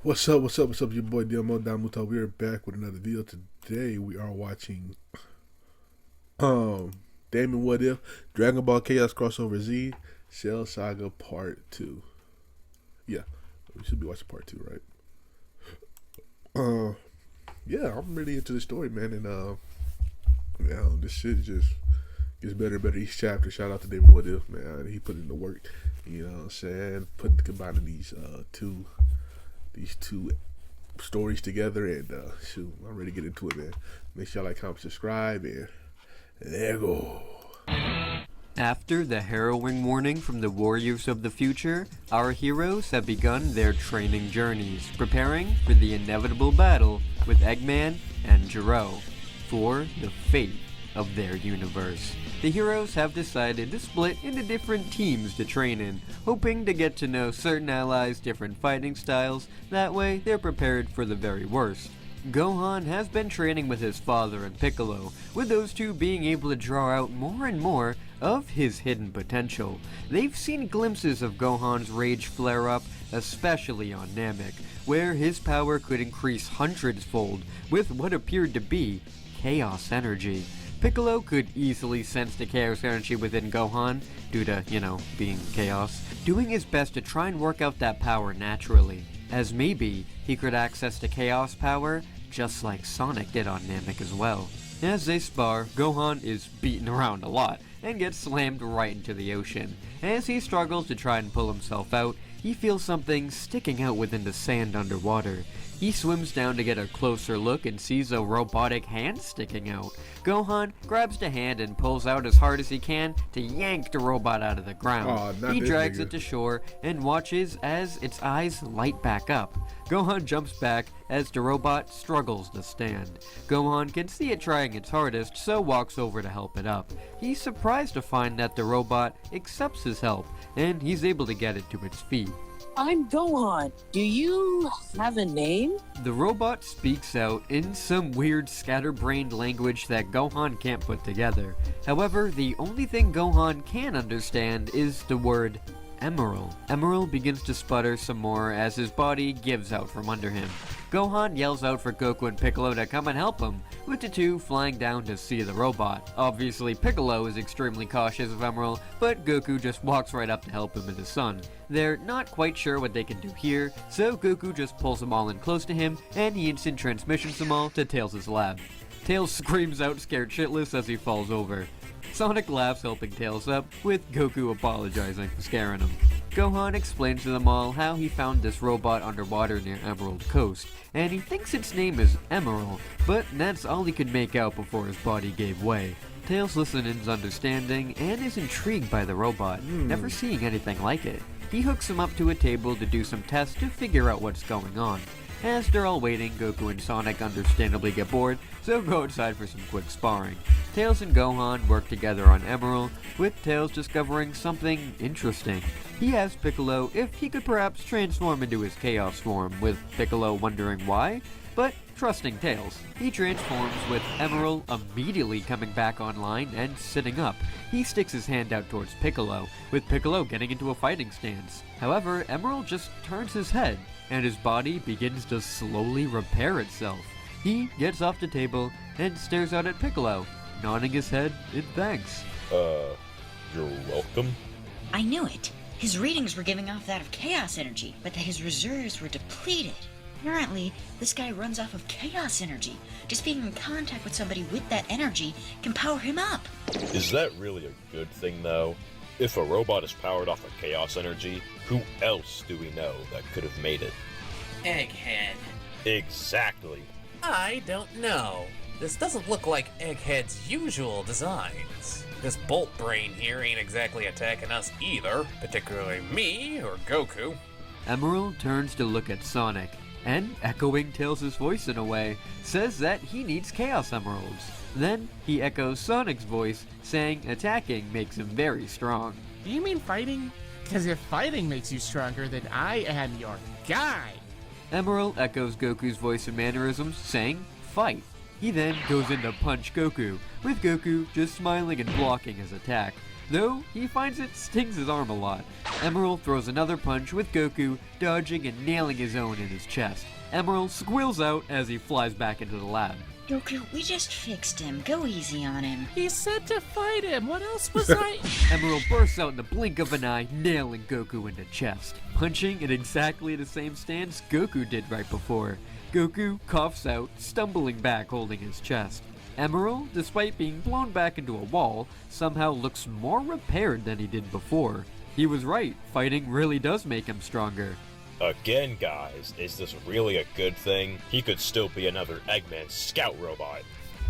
What's up? What's up? What's up? Your boy Damon. We are back with another video. Today we are watching Damon What If Dragon Ball Chaos Crossover Z Cell Saga Part 2. Yeah, we should be watching Part 2, right? Yeah, I'm really into the story, man, and this shit just gets better and better each chapter. Shout out to Damon What If, man. He put in the work. You know what I'm saying? Combining these two stories together, and shoot, I'm ready to get into it, man. Make sure y'all like, comment, subscribe, and there go. After the harrowing warning from the warriors of the future, our heroes have begun their training journeys, preparing for the inevitable battle with Eggman and Jiro for the fate of their universe. The heroes have decided to split into different teams to train in, hoping to get to know certain allies' different fighting styles. That way, they're prepared for the very worst. Gohan has been training with his father and Piccolo, with those two being able to draw out more and more of his hidden potential. They've seen glimpses of Gohan's rage flare up, especially on Namek, where his power could increase hundreds-fold with what appeared to be chaos energy. Piccolo could easily sense the chaos energy within Gohan, due to, being chaos, doing his best to try and work out that power naturally, as maybe he could access the chaos power just like Sonic did on Namek as well. As they spar, Gohan is beaten around a lot and gets slammed right into the ocean. As he struggles to try and pull himself out, he feels something sticking out within the sand underwater. He swims down to get a closer look and sees a robotic hand sticking out. Gohan grabs the hand and pulls out as hard as he can to yank the robot out of the ground. He drags it to shore and watches as its eyes light back up. Gohan jumps back as the robot struggles to stand. Gohan can see it trying its hardest, so walks over to help it up. He's surprised to find that the robot accepts his help, and he's able to get it to its feet. I'm Gohan. Do you have a name? The robot speaks out in some weird scatterbrained language that Gohan can't put together. However, the only thing Gohan can understand is the word Emerald. Emerald begins to sputter some more as his body gives out from under him. Gohan yells out for Goku and Piccolo to come and help him, with the two flying down to see the robot. Obviously, Piccolo is extremely cautious of Emerald, but Goku just walks right up to help him and his son. They're not quite sure what they can do here, so Goku just pulls them all in close to him, and he instant transmissions them all to Tails' lab. Tails screams out scared shitless as he falls over. Sonic laughs, helping Tails up, with Goku apologizing for scaring him. Gohan explains to them all how he found this robot underwater near Emerald Coast, and he thinks its name is Emerald, but that's all he could make out before his body gave way. Tails listens understanding and is intrigued by the robot, never seeing anything like it. He hooks him up to a table to do some tests to figure out what's going on. As they're all waiting, Goku and Sonic understandably get bored, so go outside for some quick sparring. Tails and Gohan work together on Emerald, with Tails discovering something interesting. He asks Piccolo if he could perhaps transform into his Chaos form, with Piccolo wondering why, but trusting Tails. He transforms, with Emerald immediately coming back online and sitting up. He sticks his hand out towards Piccolo, with Piccolo getting into a fighting stance. However, Emerald just turns his head, and his body begins to slowly repair itself. He gets off the table and stares out at Piccolo, nodding his head in thanks. You're welcome? I knew it. His readings were giving off that of chaos energy, but that his reserves were depleted. Apparently, this guy runs off of chaos energy. Just being in contact with somebody with that energy can power him up. Is that really a good thing, though? If a robot is powered off of chaos energy, who else do we know that could have made it? Egghead. Exactly. I don't know. This doesn't look like Egghead's usual designs. This Bolt Brain here ain't exactly attacking us either, particularly me or Goku. Emerald turns to look at Sonic, and, echoing Tails' voice in a way, says that he needs Chaos Emeralds. Then, he echoes Sonic's voice, saying attacking makes him very strong. Do you mean fighting? Because if fighting makes you stronger, then I am your guy. Emerald echoes Goku's voice and mannerisms, saying fight. He then goes in to punch Goku, with Goku just smiling and blocking his attack. though he finds it stings his arm a lot. Emerald throws another punch with Goku dodging and nailing his own in his chest. Emerald squeals out as he flies back into the lab. Goku, we just fixed him. Go easy on him. He said to fight him. What else was I? Emerald bursts out in the blink of an eye, nailing Goku in the chest, punching in exactly the same stance Goku did right before. Goku coughs out, stumbling back holding his chest. Emerald, despite being blown back into a wall, somehow looks more repaired than he did before. He was right, fighting really does make him stronger. Again, guys, is this really a good thing? He could still be another Eggman scout robot.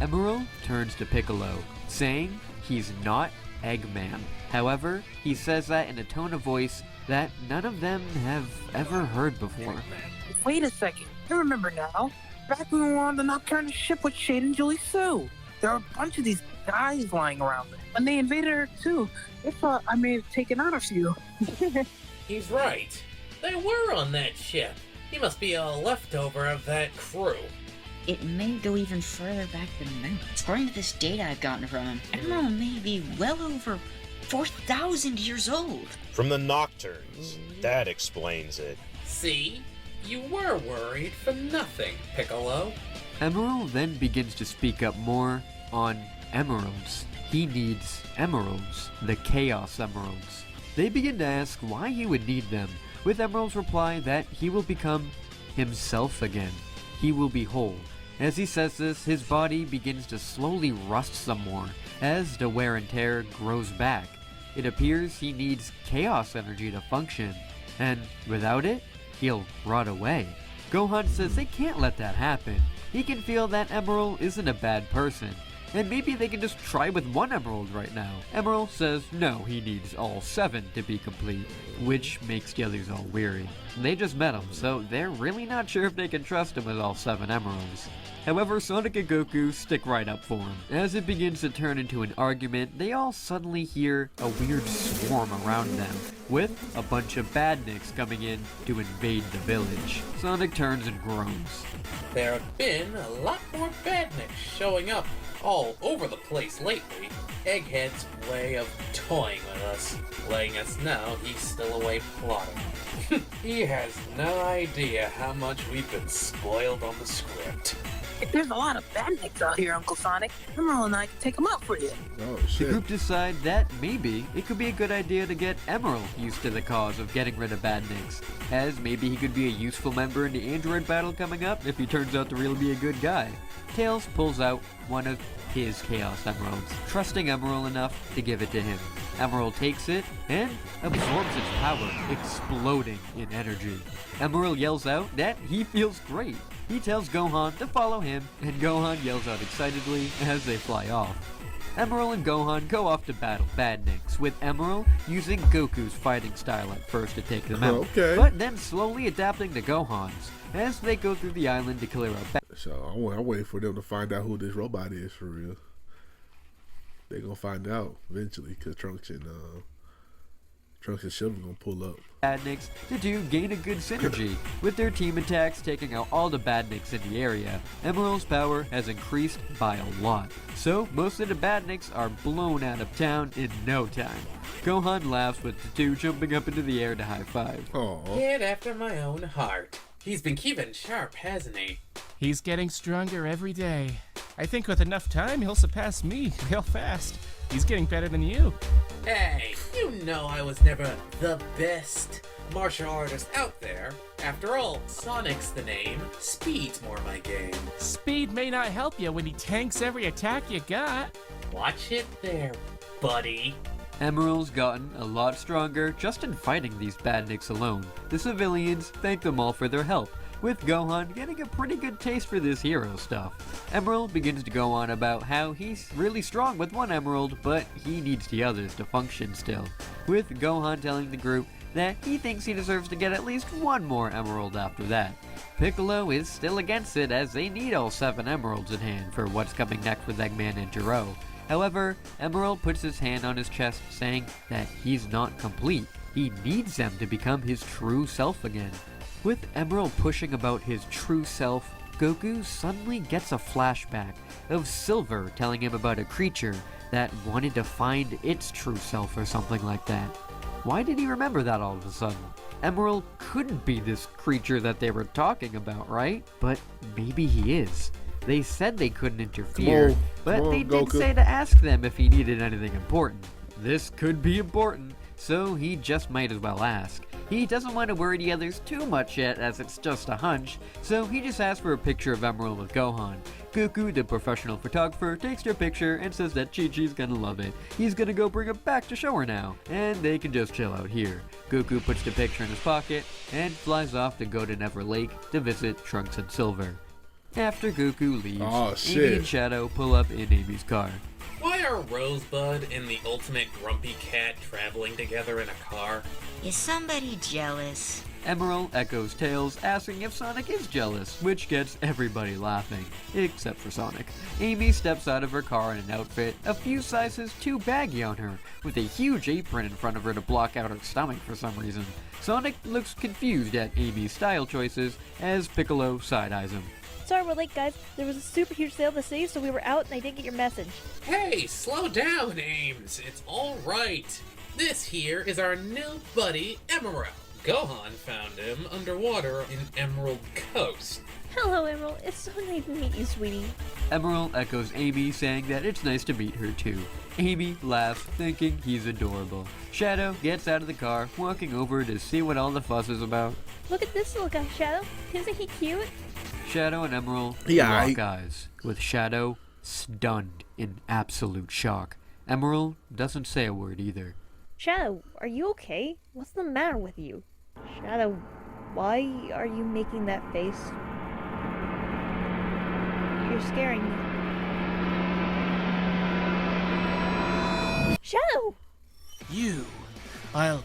Emerald turns to Piccolo, saying he's not Eggman. However, he says that in a tone of voice that none of them have ever heard before. Wait a second. I remember now. Back when we were on the nocturnal ship with Shade and Julie Sue. There were a bunch of these guys lying around there. When they invaded her too, they thought I may have taken out a few. He's right. They were on that ship. He must be a leftover of that crew. It may go even further back than that. According to this data I've gotten from him, Emerald may be well over 4,000 years old. From the Nocturnes. That explains it. See? You were worried for nothing, Piccolo. Emerald then begins to speak up more on emeralds. He needs emeralds, the Chaos Emeralds. They begin to ask why he would need them, with Emerald's reply that he will become himself again. He will be whole. As he says this, his body begins to slowly rust some more as the wear and tear grows back. It appears he needs chaos energy to function, and without it, he'll rot away. Gohan says they can't let that happen. He can feel that Emerald isn't a bad person, and maybe they can just try with one Emerald right now. Emerald says no, he needs all 7 to be complete, which makes the others all weary. They just met him, so they're really not sure if they can trust him with all 7 Emeralds. However, Sonic and Goku stick right up for him. As it begins to turn into an argument, they all suddenly hear a weird swarm around them, with a bunch of badniks coming in to invade the village. Sonic turns and groans. There have been a lot more badniks showing up all over the place lately. Egghead's way of toying with us, letting us know he's still away plotting. He has no idea how much we've been spoiled on the script. There's a lot of bandits out here, Uncle Sonic. Emerald and I can take them out for you. Oh The shit. group decide that maybe it could be a good idea to get Emerald used to the cause of getting rid of badniks, as maybe he could be a useful member in the android battle coming up if he turns out to really be a good guy. Tails pulls out one of his Chaos Emeralds, trusting Emerald enough to give it to him. Emerald takes it and absorbs its power, exploding in energy. Emerald yells out that he feels great. He tells Gohan to follow him, and Gohan yells out excitedly as they fly off. Emerald and Gohan go off to battle badniks, with Emerald using Goku's fighting style at first to take them out, Okay. but then slowly adapting to Gohan's as they go through the island to clear out So I'm waiting for them to find out who this robot is for real. They gonna find out eventually, cause Trunks and Silver gonna pull up. badniks. The two gain a good synergy, with their team attacks taking out all the badniks in the area. Emerald's power has increased by a lot, so most of the badniks are blown out of town in no time. Gohan laughs with the two jumping up into the air to high five. Oh, Kid after my own heart. He's been keeping sharp, hasn't he? He's getting stronger every day. I think with enough time, he'll surpass me real fast. He's getting better than you. Hey, you know I was never the best martial artist out there. After all, Sonic's the name. Speed's more my game. Speed may not help you when he tanks every attack you got. Watch it there, buddy. Emerald's gotten a lot stronger just in fighting these badniks alone. The civilians thank them all for their help, with Gohan getting a pretty good taste for this hero stuff. Emerald begins to go on about how he's really strong with one Emerald, but he needs the others to function still, with Gohan telling the group that he thinks he deserves to get at least one more Emerald after that. Piccolo is still against it, as they need all 7 Emeralds in hand for what's coming next with Eggman and Jiro. However, Emerald puts his hand on his chest, saying that he's not complete. He needs them to become his true self again. With Emerald pushing about his true self, Goku suddenly gets a flashback of Silver telling him about a creature that wanted to find its true self or something like that. Why did he remember that all of a sudden? Emerald couldn't be this creature that they were talking about, right? But maybe he is. They said they couldn't interfere, but they did Goku. say to ask them if he needed anything important. This could be important, so he just might as well ask. He doesn't want to worry the others too much yet, as it's just a hunch, so he just asks for a picture of Emerald with Gohan. Goku, the professional photographer, takes their picture and says that Chi-Chi's gonna love it. He's gonna go bring it back to show her now, and they can just chill out here. Goku puts the picture in his pocket and flies off to go to Never Lake to visit Trunks and Silver. After Goku leaves, Amy and Shadow pull up in Amy's car. Why are Rosebud and the ultimate grumpy cat traveling together in a car? Is somebody jealous? Emerald echoes Tails, asking if Sonic is jealous, which gets everybody laughing, except for Sonic. Amy steps out of her car in an outfit a few sizes too baggy on her, with a huge apron in front of her to block out her stomach for some reason. Sonic looks confused at Amy's style choices as Piccolo side-eyes him. Sorry we're late, guys. There was a super huge sale this city, so we were out and I didn't get your message. Hey, slow down, Ames. It's all right. This here is our new buddy, Emerald. Gohan found him underwater in Emerald Coast. Hello, Emerald. It's so nice to meet you, sweetie. Emerald echoes Amy, saying that it's nice to meet her too. Amy laughs, thinking he's adorable. Shadow gets out of the car, walking over to see what all the fuss is about. Look at this little guy, Shadow. Isn't he cute? Shadow and Emerald lock eyes, with Shadow stunned in absolute shock. Emerald doesn't say a word either. Shadow, are you okay? What's the matter with you? Shadow, why are you making that face? You're scaring me. Shadow! You! I'll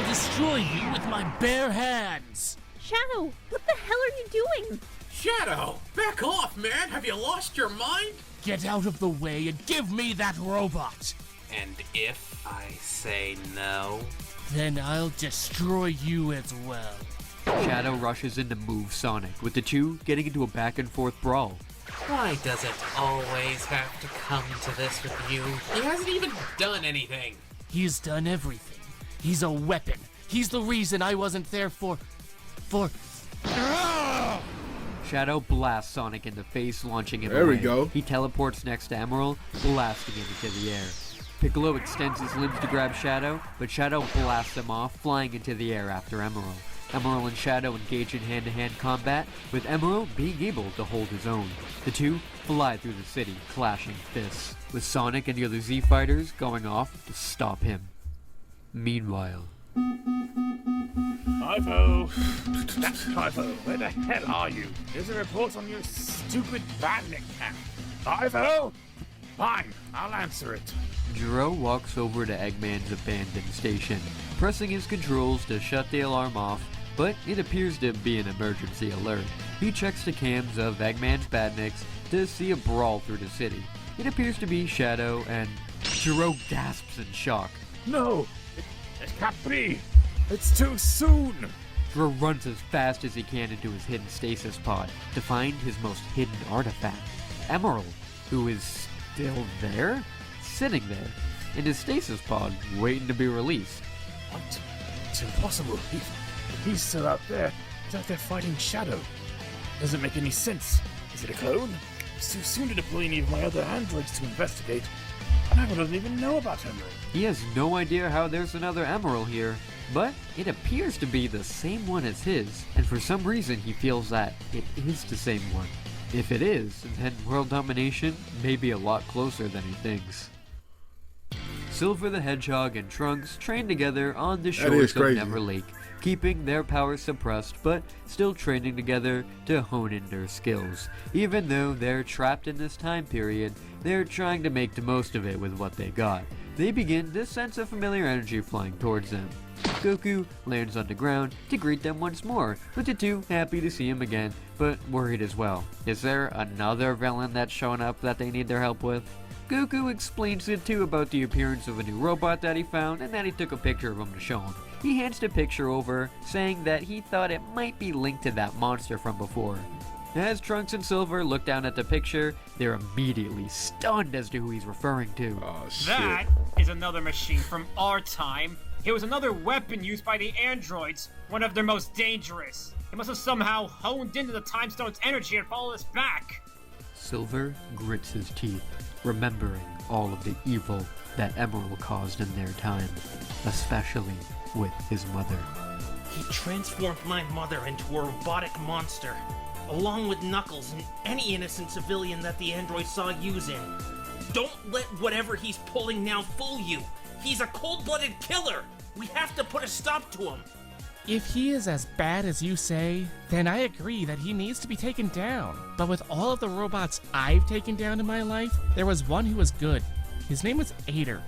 destroy you with my bare hands! Shadow, what the hell are you doing? Shadow, back off, man. Have you lost your mind? Get out of the way and give me that robot! And if I say no? Then I'll destroy you as well. Shadow rushes in to move Sonic, with the two getting into a back and forth brawl. Why does it always have to come to this with you? He hasn't even done anything. He's done everything. He's a weapon. He's the reason I wasn't there for... Shadow blasts Sonic in the face, launching him There away. we go. He teleports next to Emerald, blasting him into the air. Piccolo extends his limbs to grab Shadow, but Shadow blasts him off, flying into the air after Emerald. Emerald and Shadow engage in hand-to-hand combat, with Emerald being able to hold his own. The two fly through the city, clashing fists, with Sonic and the other Z-Fighters going off to stop him. Meanwhile... Ivo! That's Ivo. Where the hell are you? There's a report on your stupid bandit camp. Ivo? Fine, I'll answer it. Jiro walks over to Eggman's abandoned station, pressing his controls to shut the alarm off, but it appears to be an emergency alert. He checks the cams of Eggman's badniks to see a brawl through the city. It appears to be Shadow, and Jiro gasps in shock. No, it can't be. It's too soon. Jiro runs as fast as he can into his hidden stasis pod to find his most hidden artifact, Emerald, who is still there? Sitting there, in his stasis pod, waiting to be released. What? It's impossible. He's still out there. He's out there fighting Shadow. Doesn't make any sense. Is it a clone? It's too soon to deploy any of my other androids to investigate. And I wouldn't even know about Emerald. He has no idea how there's another Emerald here, but it appears to be the same one as his, and for some reason he feels that it is the same one. If it is, then world domination may be a lot closer than he thinks. Silver the Hedgehog and Trunks train together on the shores of Never Lake, keeping their powers suppressed but still training together to hone in their skills. Even though they're trapped in this time period, they're trying to make the most of it with what they got. They begin to sense a familiar energy flying towards them. Goku lands on the ground to greet them once more, with the two happy to see him again, but worried as well. Is there another villain that's showing up that they need their help with? Goku explains to the two about the appearance of a new robot that he found and that he took a picture of him to show him. He hands the picture over, saying that he thought it might be linked to that monster from before. As Trunks and Silver look down at the picture, they're immediately stunned as to who he's referring to. Oh, shit. That is another machine from our time. It was another weapon used by the androids, one of their most dangerous. It must have somehow honed into the Time Stone's energy and followed us back. Silver grits his teeth, remembering all of the evil that Emerald caused in their time, especially with his mother. He transformed my mother into a robotic monster, along with Knuckles and any innocent civilian that the android saw using. Don't let whatever he's pulling now fool you. He's a cold-blooded killer. We have to put a stop to him. If he is as bad as you say, then I agree that he needs to be taken down. But with all of the robots I've taken down in my life, there was one who was good. His name was Ader.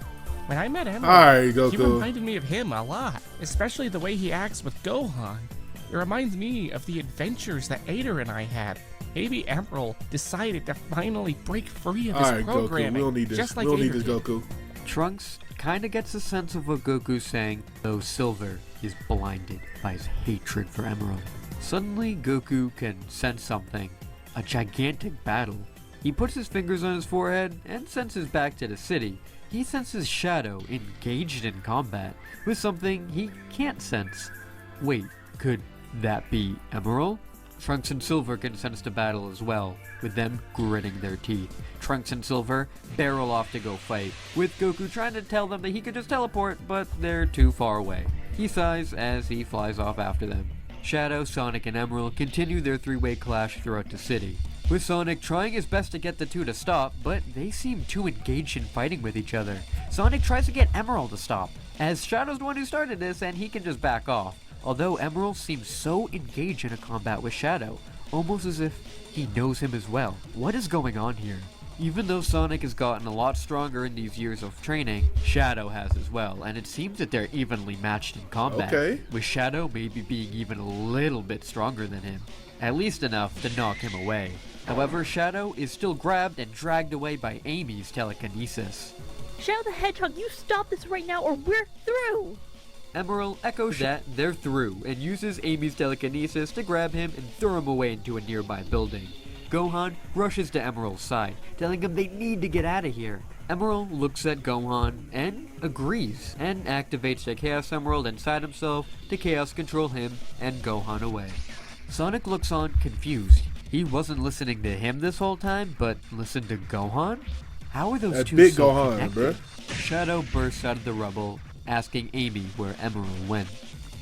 When I met Emerald, Alright, Goku. he reminded me of him a lot, especially the way he acts with Gohan. It reminds me of the adventures that Ader and I had. Maybe Emerald decided to finally break free of his Alright, Goku. programming, We don't need this. just like we don't need Ader this, did. Goku. Trunks kinda gets a sense of what Goku's saying, though Silver is blinded by his hatred for Emerald. Suddenly, Goku can sense something. A gigantic battle. He puts his fingers on his forehead and senses back to the city. He senses Shadow engaged in combat with something he can't sense. Wait, could that be Emerald? Trunks and Silver can sense the battle as well, with them gritting their teeth. Trunks and Silver barrel off to go fight, with Goku trying to tell them that he could just teleport, but they're too far away. He sighs as he flies off after them. Shadow, Sonic, and Emerald continue their three-way clash throughout the city, with Sonic trying his best to get the two to stop, but they seem too engaged in fighting with each other. Sonic tries to get Emerald to stop, as Shadow's the one who started this and he can just back off. Although Emerald seems so engaged in a combat with Shadow, almost as if he knows him as well. What is going on here? Even though Sonic has gotten a lot stronger in these years of training, Shadow has as well, and it seems that they're evenly matched in combat, with Shadow maybe being even a little bit stronger than him, at least enough to knock him away. However, Shadow is still grabbed and dragged away by Amy's telekinesis. Shadow the Hedgehog, you stop this right now or we're through! Emerald echoes that they're through and uses Amy's telekinesis to grab him and throw him away into a nearby building. Gohan rushes to Emerald's side, telling him they need to get out of here. Emerald looks at Gohan and agrees, and activates the Chaos Emerald inside himself to Chaos Control him and Gohan away. Sonic looks on confused. He wasn't listening to him this whole time, but listened to Gohan? How are those That two big so Gohan, connected? bruh. Shadow bursts out of the rubble, asking Amy where Emerald went.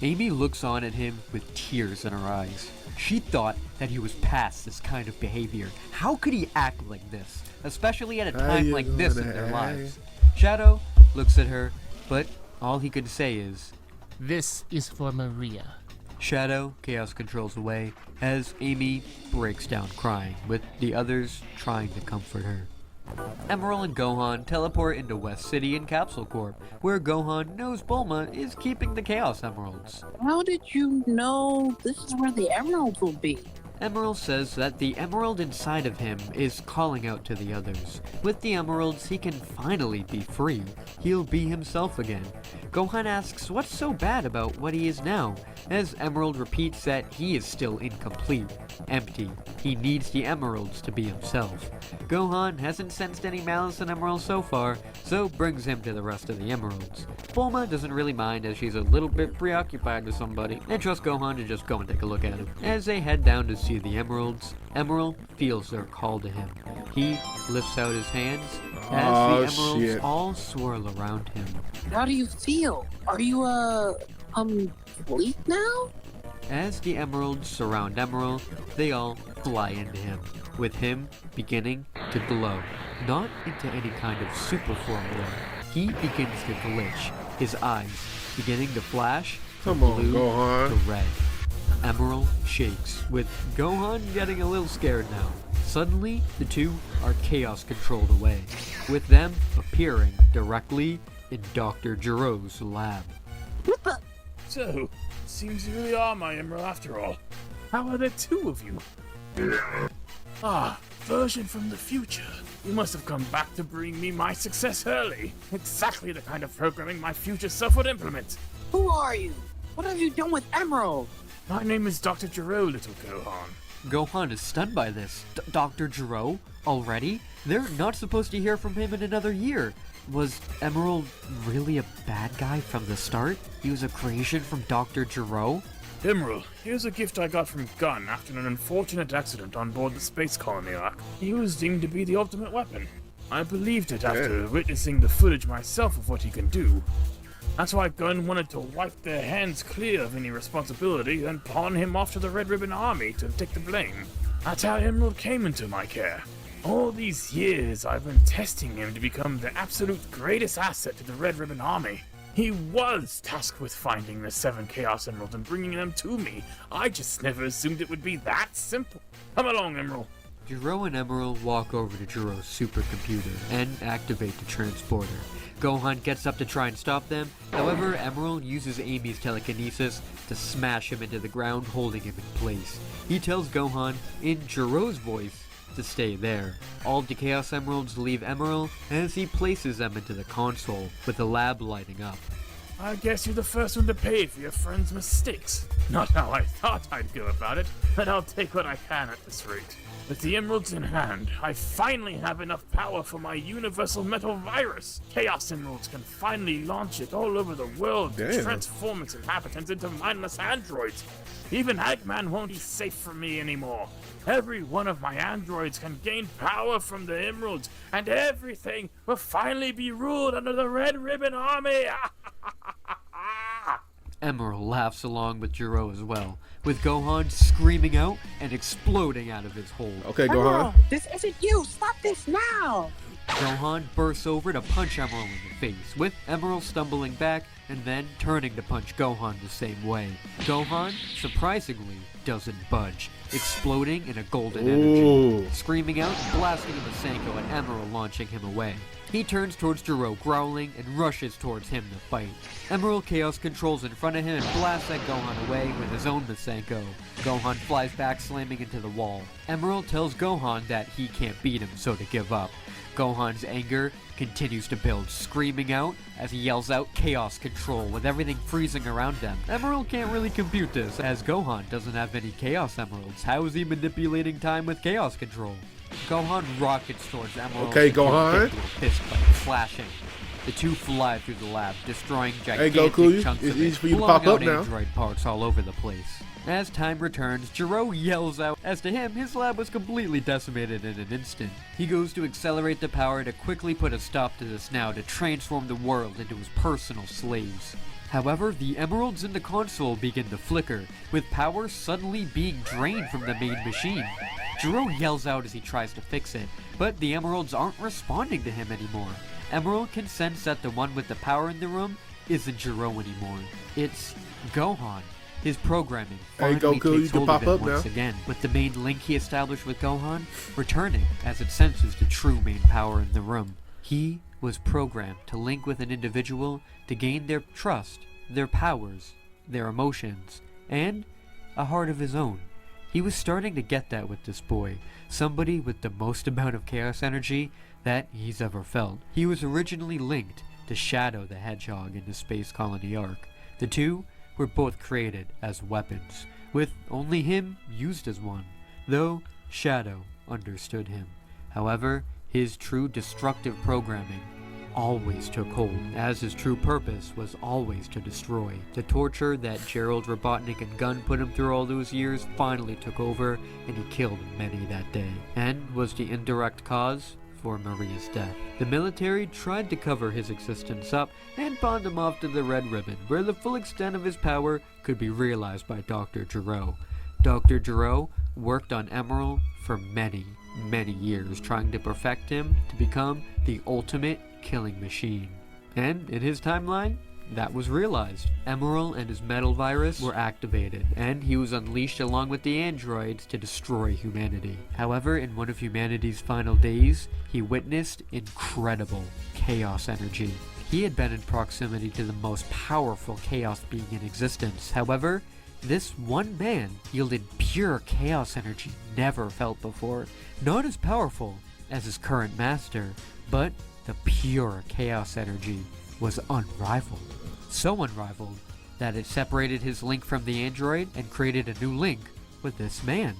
Amy looks on at him with tears in her eyes. She thought that he was past this kind of behavior. How could he act like this, especially at a time like this in their lives? Shadow looks at her, but all he could say is, This is for Maria. Shadow Chaos controls away as Amy breaks down crying, with the others trying to comfort her. Emerald and Gohan teleport into West City in Capsule Corp, where Gohan knows Bulma is keeping the Chaos Emeralds. How did you know this is where the emeralds will be? Emerald says that the emerald inside of him is calling out to the others. With the emeralds, he can finally be free. He'll be himself again. Gohan asks what's so bad about what he is now, as Emerald repeats that he is still incomplete, empty. He needs the emeralds to be himself. Gohan hasn't sensed any malice in Emerald so far, so brings him to the rest of the emeralds. Bulma doesn't really mind as she's a little bit preoccupied with somebody, and trusts Gohan to just go and take a look at him. As they head down to see the emeralds, Emerald feels their call to him. He lifts out his hands as the emeralds all swirl around him. How do you feel? Are you, complete now? As the emeralds surround Emerald, they all fly into him, with him beginning to glow. Not into any kind of super form glow. He begins to glitch, his eyes beginning to flash from blue to red. Emerald shakes, with Gohan getting a little scared now. Suddenly, the two are chaos controlled away, with them appearing directly in Dr. Jiro's lab. So, seems you really are my Emerald after all. How are there two of you? Ah, version from the future. You must have come back to bring me my success early. Exactly the kind of programming my future self would implement. Who are you? What have you done with Emerald? My name is Dr. Jiro, little Gohan. Gohan is stunned by this. Dr. Gero? Already? They're not supposed to hear from him in another year. Was Emerald really a bad guy from the start? He was a creation from Dr. Gero? Emerald, here's a gift I got from Gunn after an unfortunate accident on board the space colony ark. He was deemed to be the ultimate weapon. I believed it after witnessing the footage myself of what he can do. That's why Gunn wanted to wipe their hands clear of any responsibility and pawn him off to the Red Ribbon Army to take the blame. That's how Emerald came into my care. All these years I've been testing him to become the absolute greatest asset to the Red Ribbon Army. He was tasked with finding the 7 Chaos Emeralds and bringing them to me. I just never assumed it would be that simple. Come along, Emerald. Gero and Emerald walk over to Gero's supercomputer and activate the transporter. Gohan gets up to try and stop them. However, Emerald uses Amy's telekinesis to smash him into the ground, holding him in place. He tells Gohan, in Gero's voice, to stay there. All the Chaos Emeralds leave Emerald as he places them into the console, with the lab lighting up. I guess you're the first one to pay for your friend's mistakes. Not how I thought I'd go about it, but I'll take what I can at this rate. With the emeralds in hand, I finally have enough power for my universal metal virus. Chaos Emeralds can finally launch it all over the world to transform its inhabitants into mindless androids. Even Eggman won't be safe from me anymore. Every one of my androids can gain power from the emeralds, and everything will finally be ruled under the Red Ribbon Army. Emerald laughs along with Gero as well, with Gohan screaming out and exploding out of his hole. Okay, Gohan. Emerald, this isn't you. Stop this now. Gohan bursts over to punch Emerald in the face, with Emerald stumbling back and then turning to punch Gohan the same way. Gohan, surprisingly, doesn't budge, exploding in a golden energy, screaming out, blasting a Masenko at Emerald, launching him away. He turns towards Gero, growling, and rushes towards him to fight. Emerald Chaos controls in front of him and blasts that Gohan away with his own Masenko. Gohan flies back, slamming into the wall. Emerald tells Gohan that he can't beat him, so to give up. Gohan's anger continues to build, screaming out as he yells out Chaos Control with everything freezing around them. Emerald can't really compute this, as Gohan doesn't have any Chaos Emeralds. How is he manipulating time with Chaos Control? Gohan rockets towards Emerald. Okay, Gohan. Fist fight, flashing. The two fly through the lab, destroying gigantic Goku, chunks it's of easy it, for you to blowing pop up out now. android parts all over the place. As time returns, Gero yells out, as to him, his lab was completely decimated in an instant. He goes to accelerate the power to quickly put a stop to this now, to transform the world into his personal slaves. However, the emeralds in the console begin to flicker, with power suddenly being drained from the main machine. Gero yells out as he tries to fix it, but the emeralds aren't responding to him anymore. Emerald can sense that the one with the power in the room isn't Gero anymore. It's Gohan. His programming finally Goku, takes you hold can of pop him up once now. again, with the main link he established with Gohan returning as it senses the true main power in the room. He was programmed to link with an individual to gain their trust, their powers, their emotions, and a heart of his own. He was starting to get that with this boy, somebody with the most amount of chaos energy that he's ever felt. He was originally linked to Shadow the Hedgehog in the Space Colony Arc. The two were both created as weapons, with only him used as one, though Shadow understood him. However, his true destructive programming always took hold, as his true purpose was always to destroy. The torture that Gerald, Robotnik, and Gunn put him through all those years finally took over, and he killed many that day, and was the indirect cause for Maria's death. The military tried to cover his existence up and pawned him off to the Red Ribbon, where the full extent of his power could be realized by Dr. Gero. Dr. Gero worked on Emerald for many years, trying to perfect him to become the ultimate killing machine. And in his timeline, that was realized. Emerald and his metal virus were activated, and he was unleashed along with the androids to destroy humanity. However, in one of humanity's final days, he witnessed incredible chaos energy. He had been in proximity to the most powerful chaos being in existence. However, this one man yielded pure chaos energy never felt before. Not as powerful as his current master, but the pure chaos energy was unrivaled. So unrivaled that it separated his link from the android and created a new link with this man.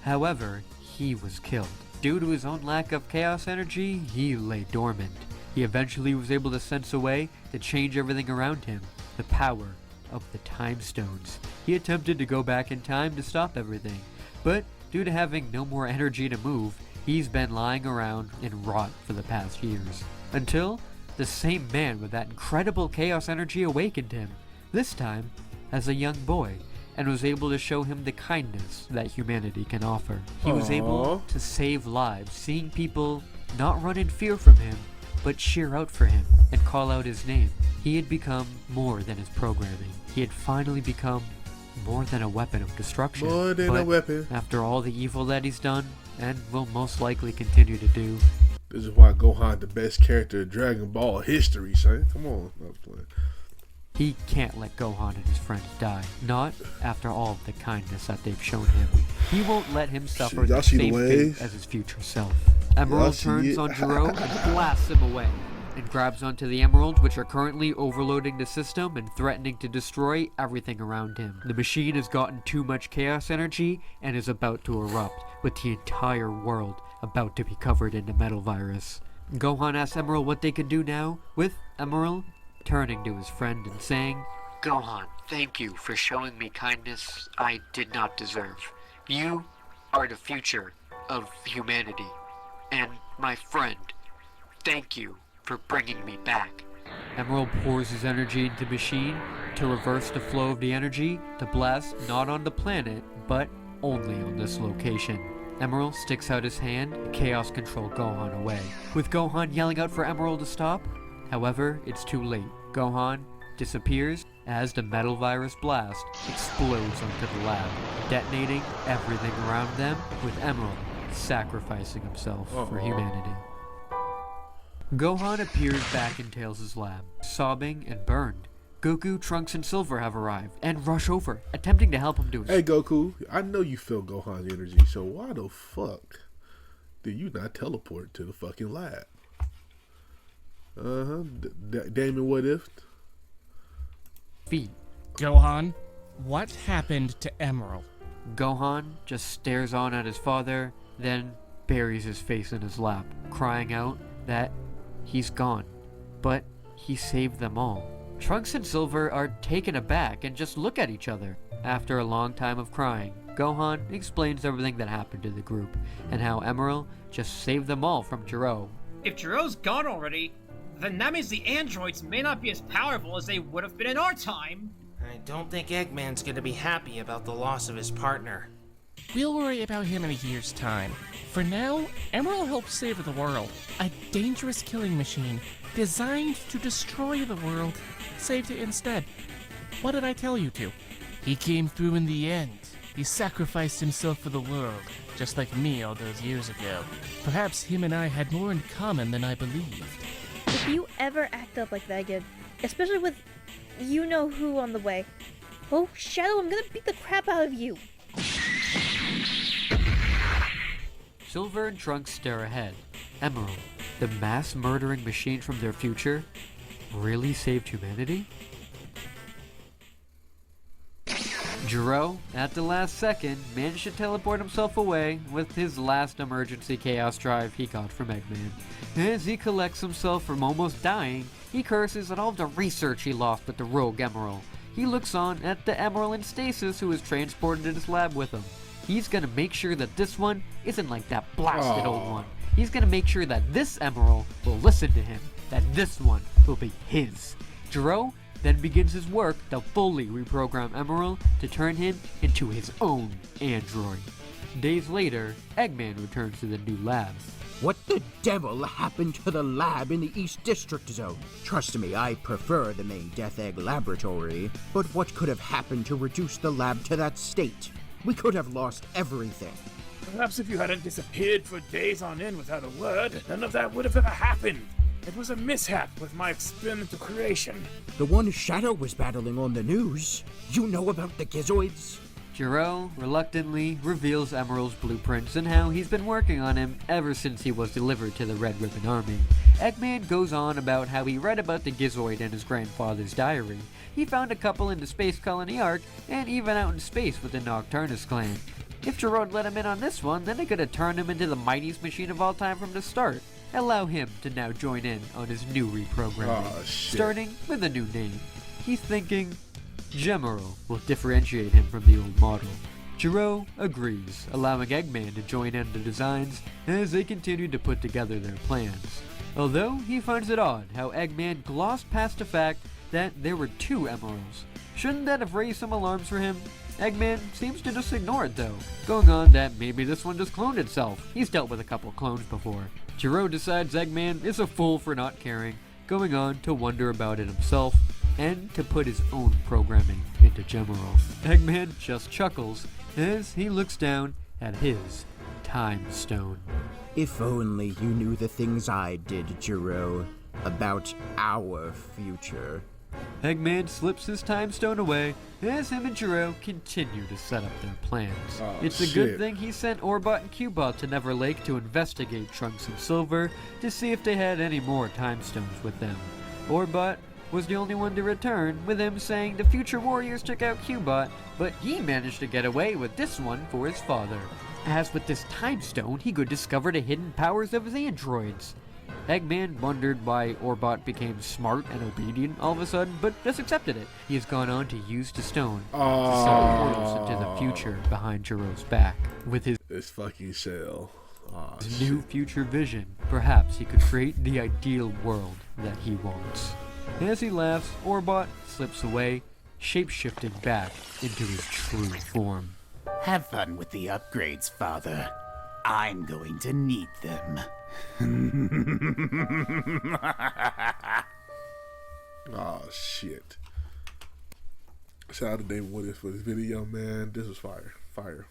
However, he was killed. Due to his own lack of chaos energy, he lay dormant. He eventually was able to sense a way to change everything around him, the power of the Time Stones. He attempted to go back in time to stop everything, but due to having no more energy to move, he's been lying around in rot for the past years. Until the same man with that incredible chaos energy awakened him, this time as a young boy, and was able to show him the kindness that humanity can offer. He was able to save lives, seeing people not run in fear from him, but cheer out for him and call out his name. He had become more than his programming. He had finally become more than a weapon of destruction. More than a weapon. After all the evil that he's done, and will most likely continue to do. This is why Gohan the best character in Dragon Ball history, son. Come on. I was playing. He can't let Gohan and his friends die. Not after all of the kindness that they've shown him. He won't let him suffer the same fate as his future self. Emerald turns on Jiro and blasts him away, and grabs onto the emeralds, which are currently overloading the system and threatening to destroy everything around him. The machine has gotten too much chaos energy and is about to erupt, with the entire world about to be covered in the metal virus. Gohan asks Emerald what they can do now, with Emerald turning to his friend and saying, "Gohan, thank you for showing me kindness I did not deserve. You are the future of humanity. And my friend, thank you for bringing me back." Emerald pours his energy into the machine to reverse the flow of the energy to blast not on the planet, but only on this location. Emerald sticks out his hand to chaos control Gohan away, with Gohan yelling out for Emerald to stop. However, it's too late. Gohan disappears as the metal virus blast explodes onto the lab, detonating everything around them, with Emerald sacrificing himself for humanity. Gohan appears back in Tails' lab, sobbing and burned. Goku, Trunks, and Silver have arrived and rush over, attempting to help him do his... Hey Goku, I know you feel Gohan's energy, so why the fuck did you not teleport to the fucking lab? Damon, what if? Feet. Gohan, what happened to Emerald? Gohan just stares on at his father, then buries his face in his lap, crying out that he's gone. But he saved them all. Trunks and Silver are taken aback and just look at each other. After a long time of crying, Gohan explains everything that happened to the group, and how Emerald just saved them all from Jiro. If Jiro's gone already, then that means the androids may not be as powerful as they would have been in our time. I don't think Eggman's gonna be happy about the loss of his partner. We'll worry about him in a year's time. For now, Emerald helped save the world. A dangerous killing machine designed to destroy the world saved it instead. What did I tell you to? He came through in the end. He sacrificed himself for the world, just like me all those years ago. Perhaps him and I had more in common than I believed. If you ever act up like that again, especially with you-know-who on the way, oh, Shadow, I'm gonna beat the crap out of you. Silver and Trunks stare ahead. Emerald, the mass-murdering machine from their future, really saved humanity? Jiro, at the last second, managed to teleport himself away with his last emergency chaos drive he got from Eggman. As he collects himself from almost dying, he curses at all the research he lost with the rogue Emerald. He looks on at the Emerald in stasis who is transported to his lab with him. He's gonna make sure that this one isn't like that blasted old one. He's gonna make sure that this Emerald will listen to him, that this one will be his. Jiro then begins his work to fully reprogram Emerald to turn him into his own android. Days later, Eggman returns to the new lab. What the devil happened to the lab in the East District Zone? Trust me, I prefer the main Death Egg laboratory, but what could have happened to reduce the lab to that state? We could have lost everything. Perhaps if you hadn't disappeared for days on end without a word, none of that would have ever happened. It was a mishap with my experimental creation. The one Shadow was battling on the news. You know about the Gizoids? Jiro reluctantly reveals Emerald's blueprints and how he's been working on him ever since he was delivered to the Red Ribbon Army. Eggman goes on about how he read about the Gizoid in his grandfather's diary. He found a couple in the Space Colony Ark, and even out in space with the Nocturnus clan. If Jiro had let him in on this one, then it could have turned him into the mightiest machine of all time from the start. Allow him to now join in on his new reprogramming, starting with a new name. He's thinking Gemeral will differentiate him from the old model. Jiro agrees, allowing Eggman to join in the designs as they continue to put together their plans. Although he finds it odd how Eggman glossed past the fact that there were 2 emeralds. Shouldn't that have raised some alarms for him? Eggman seems to just ignore it though, going on that maybe this one just cloned itself. He's dealt with a couple clones before. Jiro decides Eggman is a fool for not caring, going on to wonder about it himself and to put his own programming into Gemeral. Eggman just chuckles as he looks down at his Time Stone. If only you knew the things I did, Jiro, about our future. Eggman slips his Time Stone away as him and Jiro continue to set up their plans. It's a good thing he sent Orbot and Cubot to Never Lake to investigate Trunks and Silver to see if they had any more Time Stones with them. Orbot was the only one to return, with him saying the future warriors took out Cubot, but he managed to get away with this one for his father. As with this Time Stone, he could discover the hidden powers of his androids. Eggman wondered why Orbot became smart and obedient all of a sudden, but just accepted it. He has gone on to use the stone to send portals into the future behind Jiro's back. With his fucking shell. New future vision, perhaps he could create the ideal world that he wants. As he laughs, Orbot slips away, shape-shifting back into his true form. Have fun with the upgrades, Father. I'm going to need them. Oh shit. Shout out to Damon with this for this video, man. This was fire. Fire.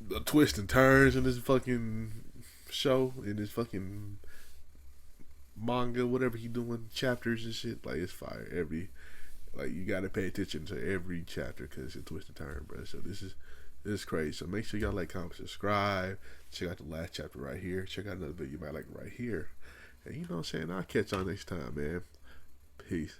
The twists and turns in this fucking show, in this fucking manga, whatever he doing, chapters and shit, like it's fire. You gotta pay attention to every chapter because it's a twist and turn, bro. So this is crazy. So make sure y'all like, comment, subscribe. Check out the last chapter right here. Check out another video you might like right here. And you know what I'm saying? I'll catch y'all next time, man. Peace.